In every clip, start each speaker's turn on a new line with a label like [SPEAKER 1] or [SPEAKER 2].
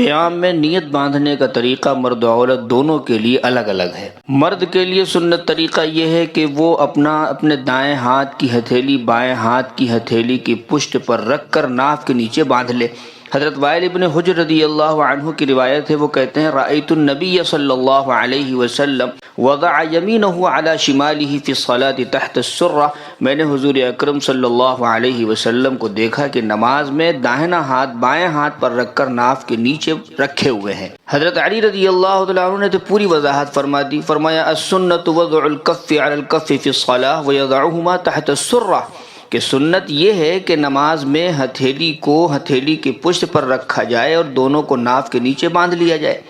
[SPEAKER 1] قیام میں نیت باندھنے کا طریقہ مرد و عورت دونوں کے لیے الگ الگ ہے۔ مرد کے لیے سنت طریقہ یہ ہے کہ وہ اپنے دائیں ہاتھ کی ہتھیلی بائیں ہاتھ کی ہتھیلی کی پشت پر رکھ کر ناف کے نیچے باندھ لے۔ حضرت وائل ابن حجر رضی اللہ عنہ کی روایت ہے، وہ کہتے ہیں رأیت النبی صلی اللہ علیہ وسلم وضع یمینہ علی شمالہ فی الصلاۃ تحت السرہ، میں نے حضور اکرم صلی اللہ علیہ وسلم کو دیکھا کہ نماز میں داہنا ہاتھ بائیں ہاتھ پر رکھ کر ناف کے نیچے رکھے ہوئے ہیں۔ حضرت علی رضی اللہ تعالیٰ عنہ نے تو پوری وضاحت فرما دی، فرمایا السنۃ وضع الکف علی الکف فی الصلاۃ ویضعہما تحت السرہ، کہ سنت یہ ہے کہ نماز میں ہتھیلی کو ہتھیلی کی پشت پر رکھا جائے اور دونوں کو ناف کے نیچے باندھ لیا جائے،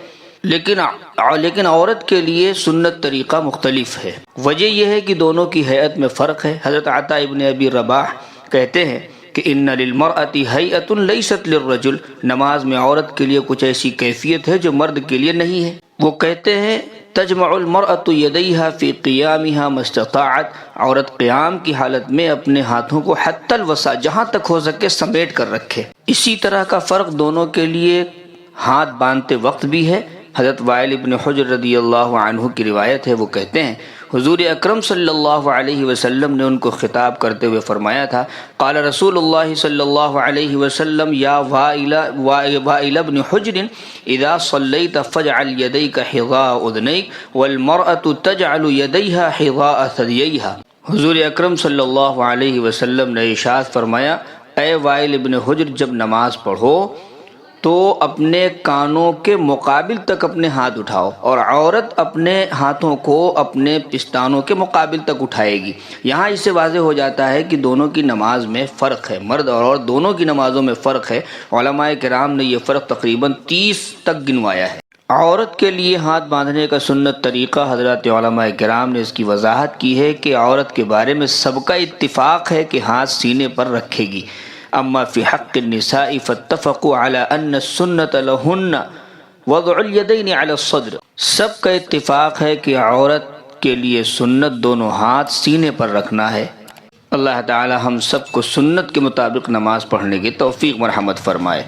[SPEAKER 1] لیکن عورت کے لیے سنت طریقہ مختلف ہے۔ وجہ یہ ہے کہ دونوں کی ہیئت میں فرق ہے۔ حضرت عطا ابن ابی رباح کہتے ہیں کہ ان للمرأۃ ہیئۃ لیست للرجل، نماز میں عورت کے لیے کچھ ایسی کیفیت ہے جو مرد کے لیے نہیں ہے۔ وہ کہتے ہیں تجمع المرأۃ یدیہا فی قیامہا ما استطاعت، عورت قیام کی حالت میں اپنے ہاتھوں کو حتی الوسع، جہاں تک ہو سکے سمیٹ کر رکھے۔ اسی طرح کا فرق دونوں کے لیے ہاتھ باندھتے وقت بھی ہے۔ حضرت وائل ابن حجر رضی اللہ عنہ کی روایت ہے، وہ کہتے ہیں حضور اکرم صلی اللہ علیہ وسلم نے ان کو خطاب کرتے ہوئے فرمایا تھا، قال رسول اللہ صلی اللہ علیہ وسلم یا وائل ابن حجر اذا صلیت فاجعل یدیک حذاء اذنیک والمرأة تجعل یدیہا حذاء ثدییہا۔ حضور اکرم صلی اللہ علیہ وسلم نے ارشاد فرمایا، اے وائل ابن حجر، جب نماز پڑھو تو اپنے کانوں کے مقابل تک اپنے ہاتھ اٹھاؤ، اور عورت اپنے ہاتھوں کو اپنے پستانوں کے مقابل تک اٹھائے گی۔ یہاں اس سے واضح ہو جاتا ہے کہ دونوں کی نماز میں فرق ہے، مرد اور عورت دونوں کی نمازوں میں فرق ہے۔ علماء کرام نے یہ فرق تقریباً 30 تک گنوایا ہے۔ عورت کے لیے ہاتھ باندھنے کا سنت طریقہ حضرات علماء کرام نے اس کی وضاحت کی ہے کہ عورت کے بارے میں سب کا اتفاق ہے کہ ہاتھ سینے پر رکھے گی۔ اما فی حق النساء فاتفقوا علی ان السنۃ لہن وضع الیدین علی الصدر، سب کا اتفاق ہے کہ عورت کے لیے سنت دونوں ہاتھ سینے پر رکھنا ہے۔ اللہ تعالی ہم سب کو سنت کے مطابق نماز پڑھنے کی توفیق مرحمت فرمائے۔